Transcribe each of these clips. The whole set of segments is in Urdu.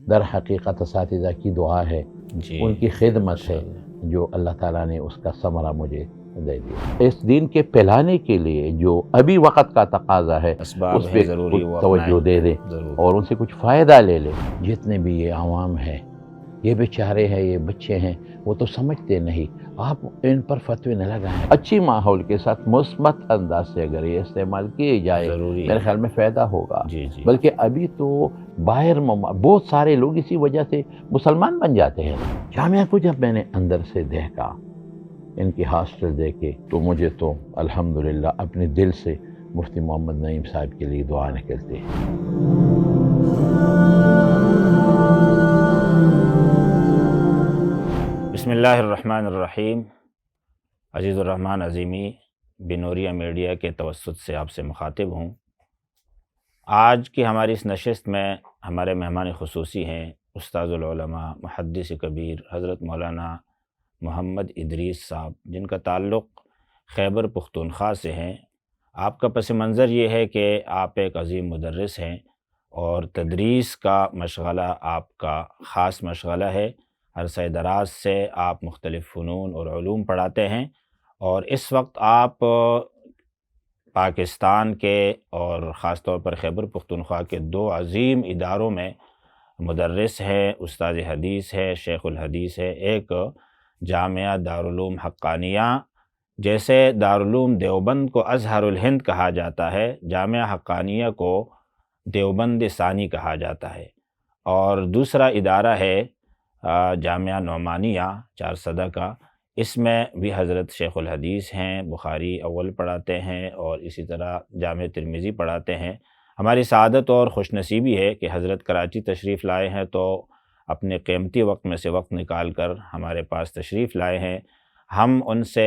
در حقیقت اساتذہ کی دعا ہے، جی ان کی خدمت ہے جو اللہ تعالیٰ نے اس کا ثمرہ مجھے دے دیا۔ اس دین کے پھیلانے کے لیے جو ابھی وقت کا تقاضا ہے اسباب اس ہیں پہ ضروری کچھ وہ توجہ اپنائیں دے دیں ضرور۔ اور ان سے کچھ فائدہ لے لیں۔ جتنے بھی یہ عوام ہیں، یہ بیچارے ہیں، یہ بچے ہیں، وہ تو سمجھتے نہیں، آپ ان پر فتوے نہ لگائیں۔ اچھی ماحول کے ساتھ مثبت انداز سے اگر یہ استعمال کیے جائے ضروری میرے ہے۔ خیال میں فائدہ ہوگا۔ جی جی بلکہ ابھی تو باہر بہت سارے لوگ اسی وجہ سے مسلمان بن جاتے ہیں۔ جامعہ کو جب میں نے اندر سے دیکھا، ان کی ہاسٹل دیکھے، تو مجھے تو الحمدللہ اپنے دل سے مفتی محمد نعیم صاحب کے لیے دعا نکلتی ہے۔ بسم اللہ الرحمن الرحیم۔ عزیز الرحمن عظیمی، بنوریہ میڈیا کے توسط سے آپ سے مخاطب ہوں۔ آج کی ہماری اس نشست میں ہمارے مہمان خصوصی ہیں استاذ العلماء محدث کبیر حضرت مولانا محمد ادریس صاحب، جن کا تعلق خیبر پختونخوا سے ہیں۔ آپ کا پس منظر یہ ہے کہ آپ ایک عظیم مدرس ہیں اور تدریس کا مشغلہ آپ کا خاص مشغلہ ہے۔ عرصہ دراز سے آپ مختلف فنون اور علوم پڑھاتے ہیں، اور اس وقت آپ پاکستان کے اور خاص طور پر خیبر پختونخوا کے دو عظیم اداروں میں مدرس ہے، استاد حدیث ہے، شیخ الحدیث ہے۔ ایک جامعہ دارالعلوم حقانیہ، جیسے دارالعلوم دیوبند کو ازہر الہند کہا جاتا ہے، جامعہ حقانیہ کو دیوبند ثانی کہا جاتا ہے۔ اور دوسرا ادارہ ہے جامعہ نعمانیہ چارسدہ کا، اس میں بھی حضرت شیخ الحدیث ہیں، بخاری اول پڑھاتے ہیں اور اسی طرح جامع ترمذی پڑھاتے ہیں۔ ہماری سعادت اور خوش نصیبی ہے کہ حضرت کراچی تشریف لائے ہیں، تو اپنے قیمتی وقت میں سے وقت نکال کر ہمارے پاس تشریف لائے ہیں۔ ہم ان سے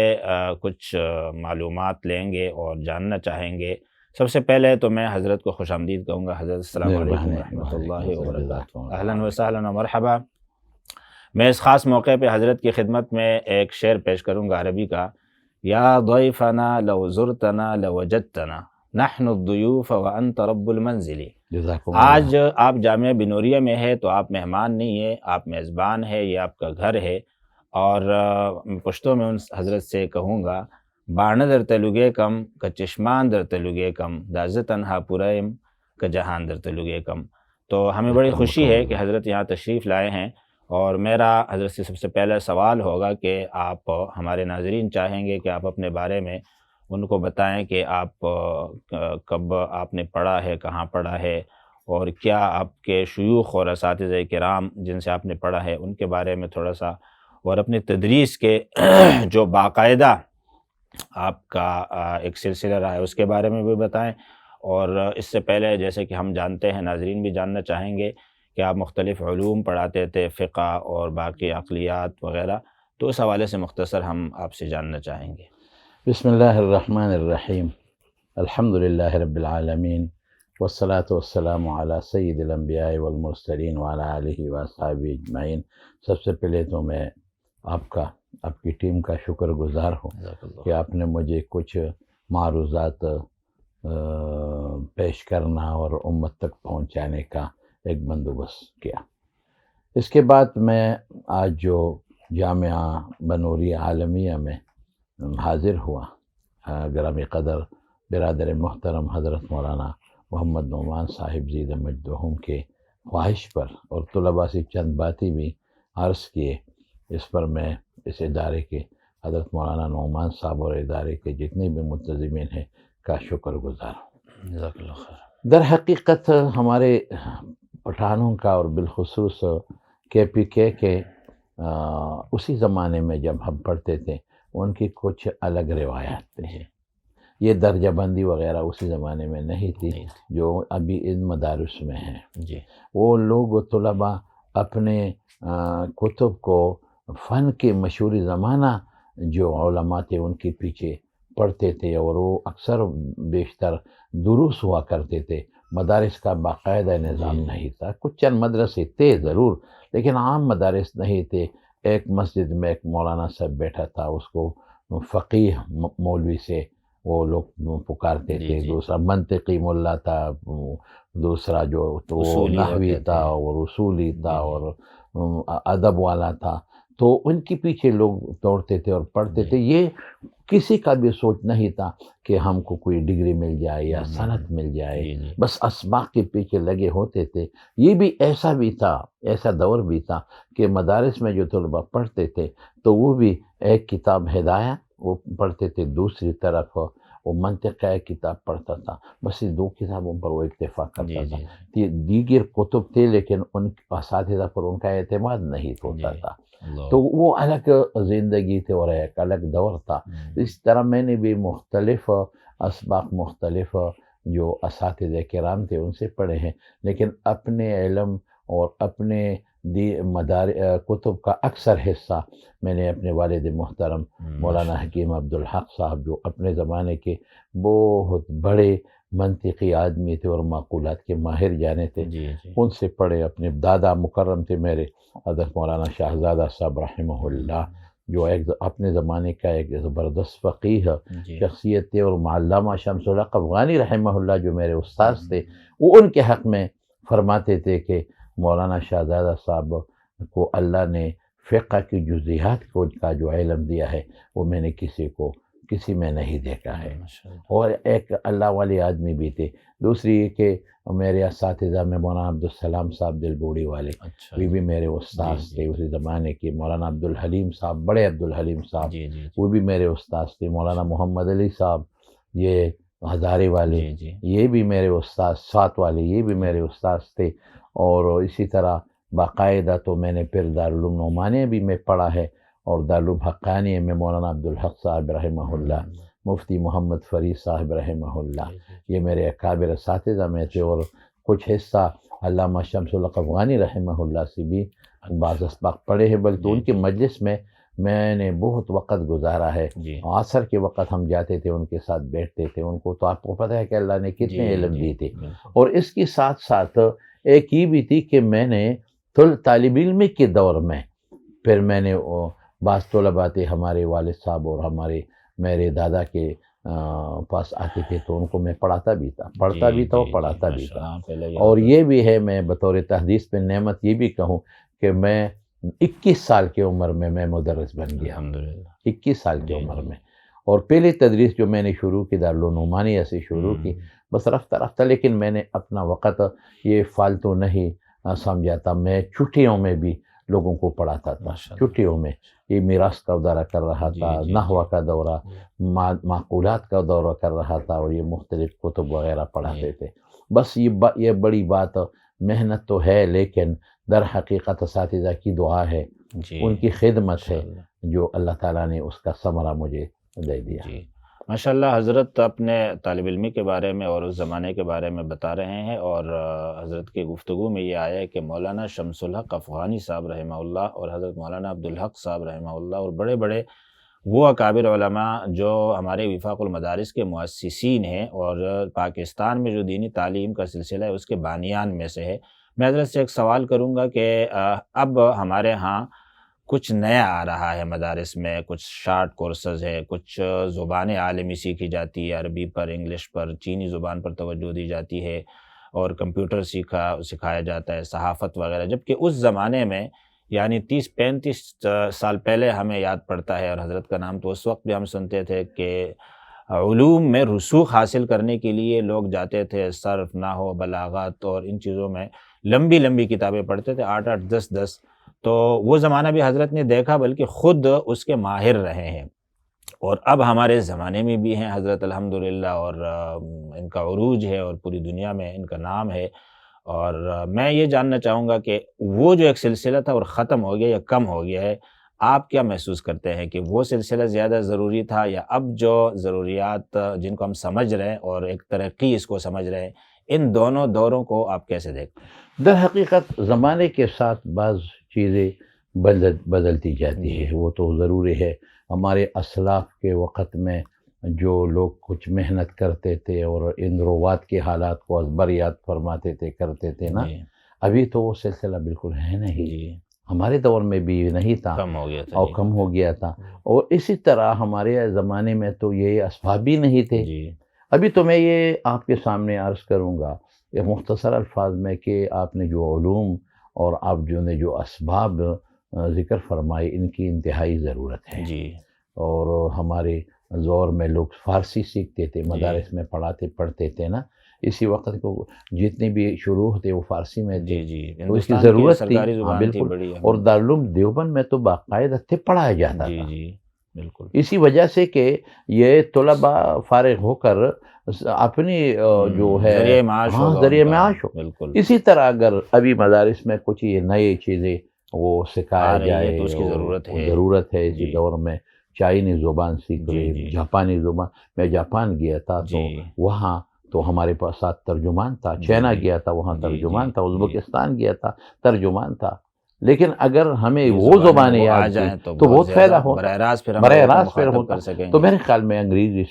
کچھ معلومات لیں گے اور جاننا چاہیں گے۔ سب سے پہلے تو میں حضرت کو خوش آمدید کہوں گا۔ حضرت السلام علیکم ورحمۃ اللہ وبرکاتہ، اہلا وسہلا و مرحبا۔ میں اس خاص موقع پہ حضرت کی خدمت میں ایک شعر پیش کروں گا عربی کا۔ یا ضیفنا لو زرتنا لوجدتنا نحن الضیوف وانت رب المنزل۔ آج آپ جامعہ بنوریہ میں ہے تو آپ مہمان نہیں ہیں، آپ میزبان ہے، یہ آپ کا گھر ہے۔ اور پشتو میں ان حضرت سے کہوں گا، باڑ در تلوگے کم کا چشمان در تلوگے کم داز تنہا پوریم کا جہان در تلوگے کم۔ تو ہمیں بڑی خوشی ہے کہ حضرت یہاں تشریف لائے ہیں، اور میرا حضرت سے سب سے پہلا سوال ہوگا کہ آپ ہمارے ناظرین چاہیں گے کہ آپ اپنے بارے میں ان کو بتائیں کہ آپ کب آپ نے پڑھا ہے، کہاں پڑھا ہے، اور کیا آپ کے شیوخ اور اساتذہ کرام جن سے آپ نے پڑھا ہے ان کے بارے میں تھوڑا سا، اور اپنی تدریس کے جو باقاعدہ آپ کا ایک سلسلہ رہا ہے اس کے بارے میں بھی بتائیں۔ اور اس سے پہلے جیسے کہ ہم جانتے ہیں، ناظرین بھی جاننا چاہیں گے کہ آپ مختلف علوم پڑھاتے تھے، فقہ اور باقی عقلیات وغیرہ، تو اس حوالے سے مختصر ہم آپ سے جاننا چاہیں گے۔ بسم اللہ الرحمن الرحیم، الحمد للہ رب العالمین، والصلاة والسلام علی سید الانبیاء والمرسلین وعلی آلہ واصحابہ اجمعین۔ سب سے پہلے تو میں آپ کی ٹیم کا شکر گزار ہوں کہ آپ نے مجھے کچھ معروضات پیش کرنا اور امت تک پہنچانے کا ایک بندوبست کیا۔ اس کے بعد میں آج جو جامعہ بنوریہ عالمیہ میں حاضر ہوا، گرامی قدر برادر محترم حضرت مولانا محمد نعمان صاحب زیدہ مجدہم کے خواہش پر اور طلباء سے چند باتیں بھی عرض کیے، اس پر میں اس ادارے کے حضرت مولانا نعمان صاحب اور ادارے کے جتنے بھی منتظمین ہیں کا شکر گزار ہوں۔ جزاک اللہ خیر۔ در حقیقت ہمارے پٹھانوں کا اور بالخصوص KPK کے اسی زمانے میں جب ہم پڑھتے تھے ان کی کچھ الگ روایات تھیں۔ یہ درجہ بندی وغیرہ اسی زمانے میں نہیں تھی جو ابھی ان مدارس میں ہیں۔ وہ لوگ طلباء اپنے کتب کو فن کے مشہور زمانہ جو علماء تھے ان کے پیچھے پڑھتے تھے، اور وہ اکثر بیشتر دروس ہوا کرتے تھے۔ مدارس کا باقاعدہ نظام نہیں تھا، کچھ چند مدرسے تھے ضرور لیکن عام مدارس نہیں تھے۔ ایک مسجد میں ایک مولانا صاحب بیٹھا تھا، اس کو فقیہ مولوی سے وہ لوگ پکارتے جی تھے، جی، دوسرا منطقی ملا تھا، دوسرا جو تو وہ اصولی نحوی ہوتے تھا تھے، اور اصولی جی تھا جی اور ادب والا تھا، تو ان کے پیچھے لوگ دوڑتے تھے اور پڑھتے جی تھے۔ یہ کسی کا بھی سوچ نہیں تھا کہ ہم کو کوئی ڈگری مل جائے یا صنعت مل جائے، جی جی بس اسباق کے پیچھے لگے ہوتے تھے۔ یہ بھی ایسا بھی تھا، ایسا دور بھی تھا کہ مدارس میں جو طلباء پڑھتے تھے تو وہ بھی ایک کتاب ہدایت وہ پڑھتے تھے، دوسری طرف وہ منطق کا ایک کتاب پڑھتا تھا، بس یہ دو کتابوں پر وہ اکتفا کرتا جی تھا۔ جی دیگر کتب تھے لیکن ان اساتذہ پر ان کا اعتماد نہیں ہوتا جی، تھا، اللہ تو وہ الگ زندگی تھی اور ایک الگ دور تھا۔ اس طرح میں نے بھی مختلف اسباق، مختلف جو اساتذہ کرام تھے ان سے پڑھے ہیں، لیکن اپنے علم اور اپنے کتب کا اکثر حصہ میں نے اپنے والد محترم مولانا حکیم عبدالحق صاحب، جو اپنے زمانے کے بہت بڑے منطقی آدمی تھے اور معقولات کے ماہر جانے تھے، جی جی ان سے پڑھے۔ اپنے دادا مکرم تھے میرے حضرت مولانا شہزادہ صاحب رحمہ اللہ، جو ایک اپنے زمانے کا ایک زبردست فقیہ جی شخصیت تھے، اور علامہ شمس الحق افغانی رحمہ اللہ جو میرے استاذ تھے، وہ ان کے حق میں فرماتے تھے کہ مولانا شہزادہ صاحب کو اللہ نے فقہ کی جزیات کا جو علم دیا ہے وہ میں نے کسی میں نہیں دیکھا ہے، ماشاء اللہ، اور ایک اللہ والے آدمی بھی تھے۔ دوسری یہ کہ میرے اساتذہ میں مولانا عبدالسلام صاحب دلبوڑی والے، اچھا وہ بھی میرے جی استاذ جی تھے اسی زمانے کے۔ مولانا عبدالحلیم صاحب، بڑے عبدالحلیم صاحب، جی جی وہ بھی میرے استاذ تھے۔ مولانا محمد علی صاحب، یہ ہزارے والے، جی جی یہ بھی میرے استاذ، سات والے، یہ بھی میرے استاذ تھے۔ اور اسی طرح باقاعدہ تو میں نے پھر دارالعلوم نعمانیہ بھی میں پڑھا ہے، اور دارالعلوم حقانیہ میں مولانا عبدالحق صاحب رحمہ اللہ، مفتی محمد فرید صاحب رحمہ اللہ، یہ میرے اکابر اساتذہ میں تھے۔ اور کچھ حصہ علامہ شمس الحق افغانی رحمہ اللہ سے بھی بعض اسباق پڑھے ہیں، بلکہ ان کے مجلس میں نے بہت وقت گزارا ہے۔ جی عصر کے وقت ہم جاتے تھے، ان کے ساتھ بیٹھتے تھے، ان کو تو آپ کو پتہ ہے کہ اللہ نے کتنے علم دی تھی۔ اور اس کے ساتھ ساتھ ایک یہ بھی تھی کہ میں نے طالب علمی کے دور میں پھر میں نے بعض طلباء تھے ہمارے والد صاحب اور میرے دادا کے پاس آتے تھے، تو ان کو میں پڑھاتا بھی تھا اور پڑھاتا بھی تھا۔ اور یہ بھی ہے، میں بطور تحدیث پہ نعمت یہ بھی کہوں کہ میں 21 سال کی عمر میں مدرس بن گیا، الحمدللہ 21 سال کی عمر میں۔ اور پہلی تدریس جو میں نے شروع کی دارالعلوم نعمانیہ سے شروع کی، بس رفتہ رفتہ، لیکن میں نے اپنا وقت یہ فالتو نہیں سمجھا تھا۔ میں چھٹیوں میں بھی لوگوں کو پڑھاتا تھا، چھٹیوں میں یہ میراث کا دورہ کر رہا تھا، نحو کا دورہ، معقولات کا دورہ کر رہا تھا، اور یہ مختلف کتب وغیرہ پڑھاتے تھے۔ بس یہ بڑی بات، محنت تو ہے لیکن در حقیقت اساتذہ کی دعا ہے، ان کی خدمت ہے، جو اللہ تعالیٰ نے اس کا ثمرہ مجھے دے دیا۔ جی ماشاء اللہ، حضرت اپنے طالب علمی کے بارے میں اور اس زمانے کے بارے میں بتا رہے ہیں، اور حضرت کی گفتگو میں یہ آیا ہے کہ مولانا شمس الحق افغانی صاحب رحمہ اللہ اور حضرت مولانا عبدالحق صاحب رحمہ اللہ اور بڑے بڑے وہ اکابر علماء جو ہمارے وفاق المدارس کے مؤسسین ہیں اور پاکستان میں جو دینی تعلیم کا سلسلہ ہے اس کے بانیان میں سے ہے۔ میں حضرت سے ایک سوال کروں گا کہ اب ہمارے ہاں کچھ نیا آ رہا ہے مدارس میں، کچھ شارٹ کورسز ہے، کچھ زبانیں عالمی سیکھی جاتی ہے، عربی پر، انگلش پر، چینی زبان پر توجہ دی جاتی ہے، اور کمپیوٹر سکھایا جاتا ہے، صحافت وغیرہ، جبکہ اس زمانے میں یعنی 30-35 سال پہلے ہمیں یاد پڑتا ہے، اور حضرت کا نام تو اس وقت بھی ہم سنتے تھے کہ علوم میں رسوخ حاصل کرنے کے لیے لوگ جاتے تھے، صرف، نحو، بلاغت اور ان چیزوں میں لمبی لمبی کتابیں پڑھتے تھے، 8-8 10-10۔ تو وہ زمانہ بھی حضرت نے دیکھا، بلکہ خود اس کے ماہر رہے ہیں، اور اب ہمارے زمانے میں بھی ہیں حضرت الحمدللہ، اور ان کا عروج ہے اور پوری دنیا میں ان کا نام ہے۔ اور میں یہ جاننا چاہوں گا کہ وہ جو ایک سلسلہ تھا اور ختم ہو گیا یا کم ہو گیا ہے، آپ کیا محسوس کرتے ہیں کہ وہ سلسلہ زیادہ ضروری تھا، یا اب جو ضروریات جن کو ہم سمجھ رہے ہیں اور ایک ترقی اس کو سمجھ رہے ہیں، ان دونوں دوروں کو آپ کیسے دیکھتے ہیں؟ در حقیقت زمانے کے ساتھ بعض چیزیں بدلتی جاتی ہے، وہ تو ضروری ہے۔ ہمارے اسلاف کے وقت میں جو لوگ کچھ محنت کرتے تھے اور ان روات کے حالات کو ازبر یاد فرماتے تھے، کرتے تھے نا، ابھی تو وہ سلسلہ بالکل ہے نہیں۔ ہمارے دور میں بھی نہیں تھا کم ہو گیا تھا اور کم ہو گیا تھا، اور اسی طرح ہمارے زمانے میں تو یہ اسباب بھی نہیں تھے۔ جی ابھی تو میں یہ آپ کے سامنے عرض کروں گا یہ مختصر الفاظ میں کہ آپ نے جو علوم اور آپ جو اسباب ذکر فرمائے ان کی انتہائی ضرورت ہے۔ جی اور ہمارے دور میں لوگ فارسی سیکھتے تھے، مدارس میں پڑھتے تھے نا، اسی وقت کو جتنے بھی شروع تھے وہ فارسی میں تھے، جی تو اس کی ہندوستان ضرورت تھی۔ سرکاری ہاں زبان تھی بالکل، بڑی اور دارالعلوم دیوبند میں تو باقاعدہ پڑھایا جاتا جی تھا، جی بالکل اسی وجہ سے کہ یہ طلباء فارغ ہو کر اپنی جو ہے ذریعہ معاش ہاں ہوگا ذریعہ ان کا، معاش ہو۔ بالکل اسی طرح اگر ابھی مدارس میں کچھ یہ نئی چیزیں وہ سکھایا آ رہی ہے جائے تو اس کی ضرورت ہے۔ ضرورت ہے اسی جی دور میں۔ چائنی زبان سیکھ جی لے، جی جاپانی زبان، میں جاپان گیا تھا تو جی وہاں تو ہمارے پاس ساتھ ترجمان تھا، جی چائنا جی گیا تھا وہاں جی ترجمان جی تھا، جی ازبکستان گیا تھا ترجمان تھا، لیکن اگر ہمیں یہ وہ زبانیں وہ آ یاد تھی جائیں تو بہت فائدہ زیادہ ہوتا، براہ راست پھر ہم براہ لوگوں کو راست پھر مخاطب ہوتا۔ کر سکیں تو گے۔ میرے خیال میں انگریزی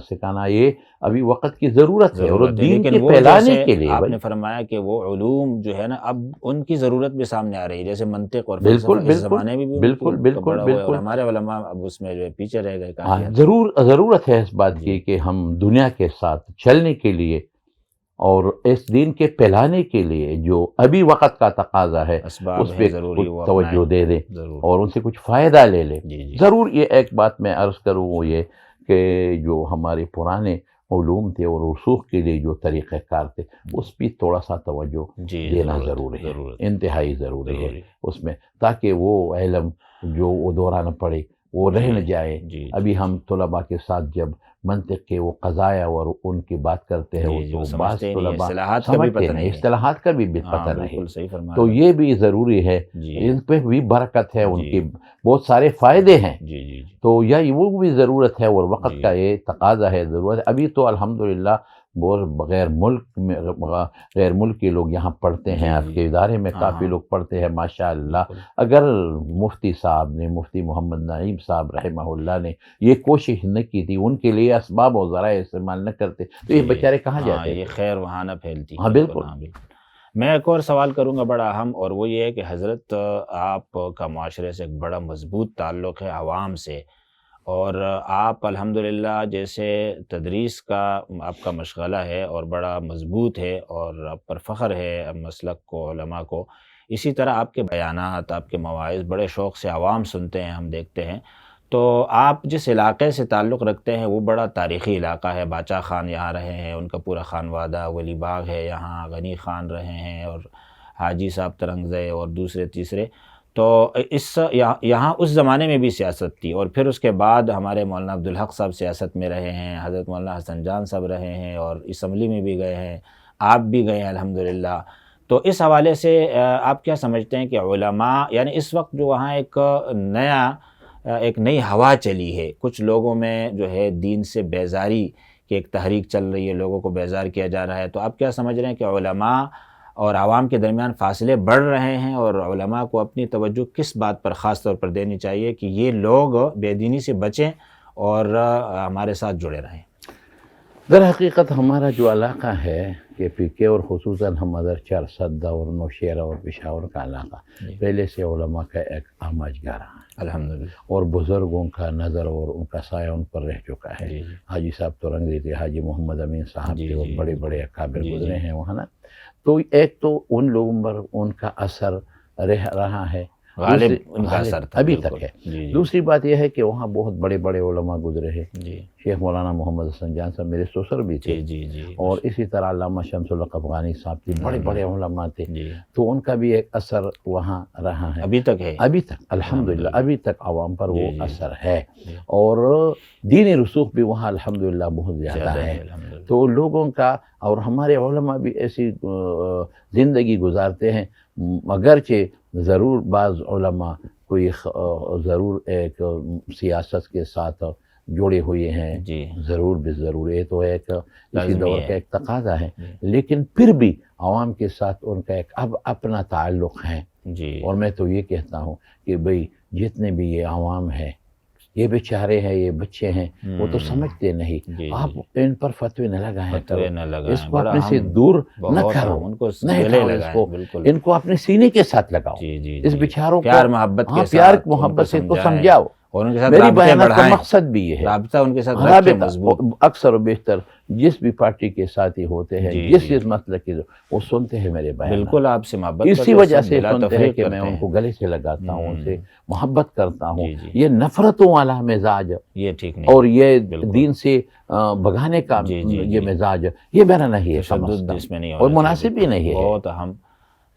سکھانا یہ ابھی وقت کی ضرورت ہے، اور ضرورت ہے، دین لیکن کے وہ پھیلانے جیسے کے لیے آپ بھائی نے فرمایا کہ وہ علوم جو ہے نا اب ان کی ضرورت بھی سامنے آ رہی ہے، جیسے منطق اور بالکل فلسفہ اس بالکل زمانے میں بھی ان کی بالکل بالکل بڑا ہوا ہے، اور بالکل ہمارے علماء اب اس میں جو ہے پیچھے رہ گئے ہاں، کافی حد تک۔ ضرورت ہے اس بات جی کی کہ ہم دنیا کے ساتھ چلنے کے لیے اور اس دین کے پھیلانے کے لیے جو ابھی وقت کا تقاضا ہے اسباب اس ہیں پہ ضروری کچھ وہ اپنائیں توجہ دے دیں ضرور۔ اور ان سے کچھ فائدہ لے لیں۔ جی جی ضرور یہ ایک بات میں عرض کروں وہ یہ کہ جو ہمارے پرانے علوم تھے اور رسوخ کے لیے جو طریقہ کار تھے اس پہ تھوڑا سا توجہ جی دینا ضرورت ضروری ہے، ضرورت انتہائی ضروری ہے ضروری اس میں، تاکہ وہ علم جو وہ دورانہ پڑے وہ رہ نہ جائے۔ جی ابھی ہم طلباء کے ساتھ جب منطق کے وہ قضایا اور ان کی بات کرتے ہیں جی تو وہ بعض سمجھتے ہی نہیں، طلباء اصطلاحات کا بھی سمجھتے پتہ نہیں، نہیں ہے۔ اصطلاحات کا بھی ہاں پتہ نہیں، بالکل صحیح فرما تو رہے یہ بھی ضروری ہے، ہیں۔ جی ان پہ بھی برکت ہے، ان جی کی بہت سارے فائدے ہیں، جی جی جی تو وہ بھی ضرورت ہے اور وقت جی کا یہ تقاضا ہے، ضرورت ہے۔ ابھی تو الحمدللہ بغیر غیر ملک کے لوگ یہاں پڑھتے ہیں، جی آپ جی کے ادارے میں ہاں کافی ہاں لوگ پڑھتے ہیں ماشاءاللہ۔ بالکل اگر مفتی صاحب نے، مفتی محمد نعیم صاحب رحمہ اللہ نے یہ کوشش نہ کی تھی، ان کے لیے اسباب اور ذرائع استعمال نہ کرتے تو یہ جی بیچارے کہاں ہاں جاتے یہ تھے؟ خیر وہاں نہ پھیلتی، ہاں بالکل بالکل۔ ہاں بالکل۔ میں ایک اور سوال کروں گا بڑا اہم، اور وہ یہ ہے کہ حضرت آپ کا معاشرے سے ایک بڑا مضبوط تعلق ہے عوام سے، اور آپ الحمدللہ جیسے تدریس کا آپ کا مشغلہ ہے اور بڑا مضبوط ہے اور آپ پر فخر ہے مسلک کو، علماء کو، اسی طرح آپ کے بیانات، آپ کے مواعظ بڑے شوق سے عوام سنتے ہیں، ہم دیکھتے ہیں۔ تو آپ جس علاقے سے تعلق رکھتے ہیں وہ بڑا تاریخی علاقہ ہے، باچا خان یہاں رہے ہیں، ان کا پورا خانوادہ، ولی باغ ہے یہاں، غنی خان رہے ہیں، اور حاجی صاحب ترنگزئی اور دوسرے تیسرے، تو یہاں اس زمانے میں بھی سیاست تھی، اور پھر اس کے بعد ہمارے مولانا عبدالحق صاحب سیاست میں رہے ہیں، حضرت مولانا حسن جان صاحب رہے ہیں، اور اسمبلی میں بھی گئے ہیں، آپ بھی گئے ہیں الحمدللہ۔ تو اس حوالے سے آپ کیا سمجھتے ہیں کہ علماء، یعنی اس وقت جو وہاں ایک نئی ہوا چلی ہے، کچھ لوگوں میں جو ہے دین سے بیزاری کی ایک تحریک چل رہی ہے، لوگوں کو بیزار کیا جا رہا ہے، تو آپ کیا سمجھ رہے ہیں کہ علماء اور عوام کے درمیان فاصلے بڑھ رہے ہیں، اور علماء کو اپنی توجہ کس بات پر خاص طور پر دینی چاہیے کہ یہ لوگ بے دینی سے بچیں اور ہمارے ساتھ جڑے رہیں؟ در حقیقت ہمارا جو علاقہ ہے کہ پی کے اور خصوصاً ہم ادر چارسدہ اور نوشیرہ اور پشاور کا علاقہ پہلے سے علماء کا ایک اہم جگہ رہا ہے الحمدللہ، اور بزرگوں کا نظر اور ان کا سایہ ان پر رہ چکا ہے۔ جی حاجی صاحب ترنگزئی تھے، حاجی محمد امین صاحب جی تھے، اور جی بڑے بڑے اکابر جی گزرے جی ہیں وہاں نا، تو ایک تو ان لوگوں پر ان کا اثر رہ رہا ہے، غالب ان کا اثر تھا ابھی بالکل۔ تک ہے۔ جی جی دوسری بات یہ ہے کہ وہاں بہت بڑے بڑے علماء گزرے ہیں، جی شیخ مولانا محمد حسن جان صاحب میرے سسر بھی تھے، جی جی جی اور اسی طرح علامہ شمس الحق افغانی صاحب تھے، بڑے بڑے علماء تھے، جی تو ان کا بھی ایک اثر وہاں رہا ہے ابھی تک ہے، ابھی تک الحمدللہ، ابھی تک عوام پر وہ جی اثر ہے، جی اور دینی رسوخ بھی وہاں الحمدللہ بہت زیادہ ہے، الحمدللہ۔ تو لوگوں کا، اور ہمارے علماء بھی ایسی زندگی گزارتے ہیں، اگرچہ ضرور بعض علماء کوئی ضرور ایک سیاست کے ساتھ جڑے ہوئے ہیں، جی ضرور بھی ضرور، یہ تو ایک اسی لازمی دور ہے۔ کا ایک تقاضا ہے، جی لیکن پھر بھی عوام کے ساتھ ان کا ایک اپنا تعلق ہے، جی اور میں تو یہ کہتا ہوں کہ بھئی جتنے بھی یہ عوام ہے یہ بیچارے ہیں، یہ بچے ہیں، وہ تو سمجھتے نہیں. جی آپ ان پر فتوے نہ لگائیں، فتوے نہ لگائیں، اس کو اپنے سے دور نہ کرو، ان کو نہیں گلے کھاؤ اس لگائیں، کو، بالکل. ان کو اپنے سینے کے ساتھ لگاؤ. جی جی اس جی. بیچاروں کو پیار محبت کے پیار ساتھ محبت سے ان کو سمجھائیں سمجھاؤ. اور ان کے ساتھ میری رابطے بیانات کا بڑھائیں، مقصد بھی یہ ہے. رابطہ ان کے ساتھ رکھیں رابطہ مضبوط. اکثر و بیشتر جس بھی پارٹی کے ساتھی ہوتے ہیں، جی جس جی. جس مسئلے کے وہ سنتے ہیں میرے بیانات. بالکل آپ سے محبت اسی کرتے وجہ سب سے بلا سنتے ہیں تفریق کہ میں کرتے ان کو ہیں. گلے سے لگاتا ہوں، ان سے محبت کرتا ہوں. جی جی. یہ نفرتوں والا مزاج یہ ٹھیک نہیں. اور یہ بالکل. دین سے بھگانے کا جی جی یہ جی. مزاج یہ میرا نہیں ہے، تشدد اس میں نہیں اور ہونا مناسب بھی چاہیے. نہیں ہے. بہت اہم.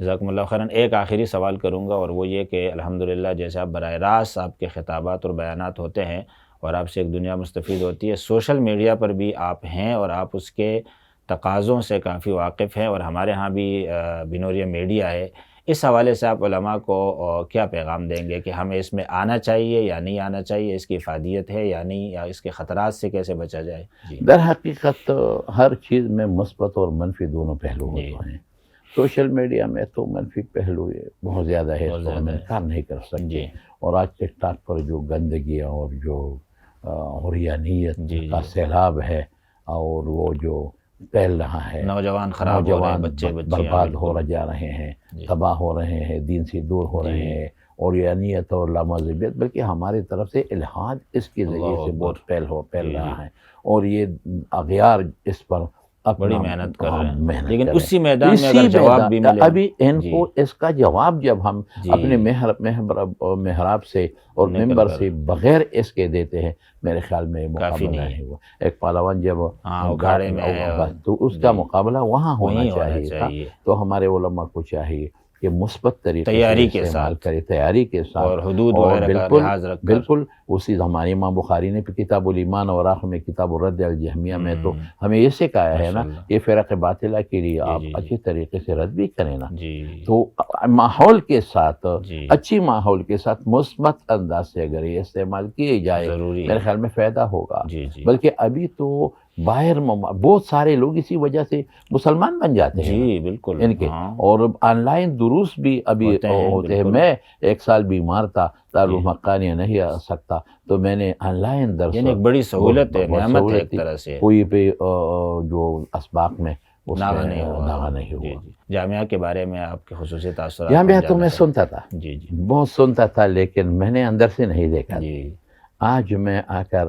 جزاکم اللہ خیراً. ایک آخری سوال کروں گا اور وہ یہ کہ الحمدللہ جیسے آپ براہ راست آپ کے خطابات اور بیانات ہوتے ہیں اور آپ سے ایک دنیا مستفید ہوتی ہے، سوشل میڈیا پر بھی آپ ہیں اور آپ اس کے تقاضوں سے کافی واقف ہیں، اور ہمارے ہاں بھی بنوریا میڈیا ہے. اس حوالے سے آپ علماء کو کیا پیغام دیں گے کہ ہمیں اس میں آنا چاہیے یا نہیں آنا چاہیے، اس کی افادیت ہے یا نہیں، یا اس کے خطرات سے کیسے بچا جائے؟ جی. در حقیقت ہر چیز میں مثبت اور منفی دونوں پہلو جی. ہوتے ہیں. سوشل میڈیا میں تو منفی پہلو بہت زیادہ ہے، بہت اس کو ہم زیادہ ہے. انکار نہیں کر سکتے. جی. اور آج ٹک ٹاک پر جو گندگیاں اور جو عریانیت جی کا جی. سیلاب ہے اور وہ جو پھیل رہا ہے، نوجوان خراب ہو رہے ہیں، بچے بچیاں برباد بالکل. ہو جا رہے ہیں، جی. تباہ ہو رہے ہیں، دین سے دور ہو جی. رہے ہیں، اور عریانیت اور لامذہبیت بلکہ ہماری طرف سے الحاد اس کے ذریعے اللہ سے اکبر. بہت پھیل جی رہا جی. ہے. اور یہ اغیار اس پر بڑی اپنا محنت کر رہے ہیں، محنت لیکن کریں. اسی میدان میں اسی اگر جواب بھی میدان ملے ابھی ان جی. کو اس کا جواب جب ہم جی. اپنے محراب سے اور نکل ممبر کر. سے بغیر اس کے دیتے ہیں، میرے خیال میں کافی مقابلہ نہیں. نہیں ہوا. ایک پہلوان جب اکھاڑے میں ہے تو اس کا جی. مقابلہ وہاں ہونا وہیں چاہیے تھا. تو ہمارے علماء کو چاہیے کہ مثبت طریقے تیاری سے کے استعمال ساتھ کرے، تیاری کے ساتھ، اور حدود اور وغیرہ کا بالکل لحاظ رکھ کر. بالکل اسی ہمارے امام بخاری نے کتاب الایمان اور آخر میں کتاب الرد الجہمیہ میں تو ہمیں یہ سکھایا ہے نا، یہ فرق باطلہ کے لیے آپ جی. اچھی طریقے سے رد بھی کریں نا. جی. تو ماحول کے ساتھ جی. اچھی ماحول کے ساتھ مثبت انداز سے اگر یہ استعمال کیے جائے ضروری میرے ہے. خیال میں فائدہ ہوگا. جی جی. بلکہ ابھی تو باہر بہت سارے لوگ اسی وجہ سے مسلمان بن جاتے ہیں جی بالکل. ان کے، اور آن لائن دروس بھی ابھی ہوتے ہیں. میں ایک سال بیمار تھا، دارالعلوم حقانیہ نہیں آ سکتا، تو میں نے آن لائن درس، یعنی ایک بڑی سہولت ہے، نعمت ہے ایک طرح سے. کوئی بھی جو اسباق میں ناغہ نہیں ہوا. جی جی. جامعہ کے بارے میں آپ کے خصوصی تاثرات؟ جامعہ تو میں سنتا تھا، جی جی، بہت سنتا تھا، لیکن میں نے اندر سے نہیں دیکھا. جی. آج میں آ کر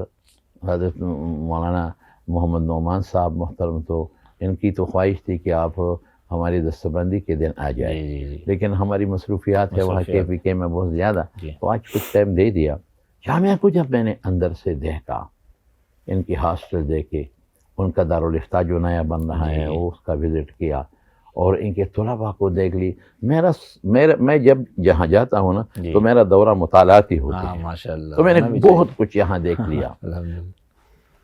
حضرت مولانا محمد نعمان صاحب محترم، تو ان کی تو خواہش تھی کہ آپ ہماری دستبندی کے دن آ جائے، جی جی. لیکن ہماری مصروفیات ہے وہاں کے پی کے میں بہت زیادہ، جی. تو آج کچھ ٹائم دے دیا. جامعہ کو جب میں نے اندر سے دیکھا، ان کی ہاسٹل دیکھے، ان کا دارالفتہ جو نیا بن رہا ہے وہ اس کا وزٹ کیا، اور ان کے طلباء کو دیکھ لی. میں جب جہاں جاتا ہوں نا تو میرا دورہ مطالعاتی ہوتے ہیں، ماشاءاللہ. تو میں نے بہت کچھ یہاں دیکھ لیا. الحمدللہ.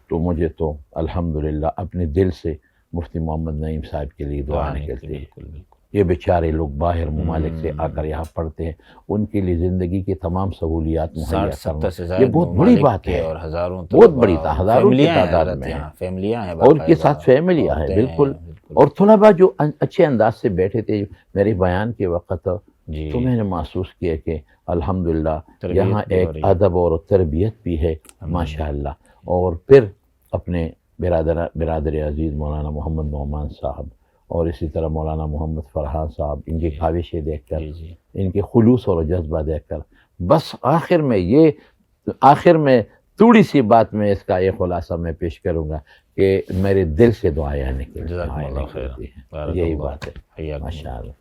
تو مجھے تو الحمدللہ اپنے دل سے مفتی محمد نعیم صاحب کے لیے دعا نکلتی ہے. بالکل بالکل. یہ بیچارے لوگ باہر ممالک سے آ کر یہاں پڑھتے ہیں، ان کے لیے زندگی کی تمام سہولیات مہیا کرنا یہ بہت بڑی بات ہے، اور ہزاروں بہت بڑی ہزاروں کی تعداد میں ہے، فیملیاں ہیں، اور ان کے ساتھ فیملیاں ہیں. بالکل. اور طلباء جو اچھے انداز سے بیٹھے تھے میرے بیان کے وقت، تو میں نے محسوس کیا کہ الحمدللہ یہاں ایک ادب اور تربیت بھی ہے ماشاءاللہ. اور پھر اپنے برادر عزیز مولانا محمد نعمان صاحب اور اسی طرح مولانا محمد فرحان صاحب، ان کی کاوشیں دیکھ کر، ان کے خلوص اور جذبہ دیکھ کر، بس آخر میں تھوڑی سی بات میں اس کا یہ خلاصہ میں پیش کروں گا کہ میرے دل سے دعائیں نکلتی ہیں. یہی بات ہے. ماشاءاللہ.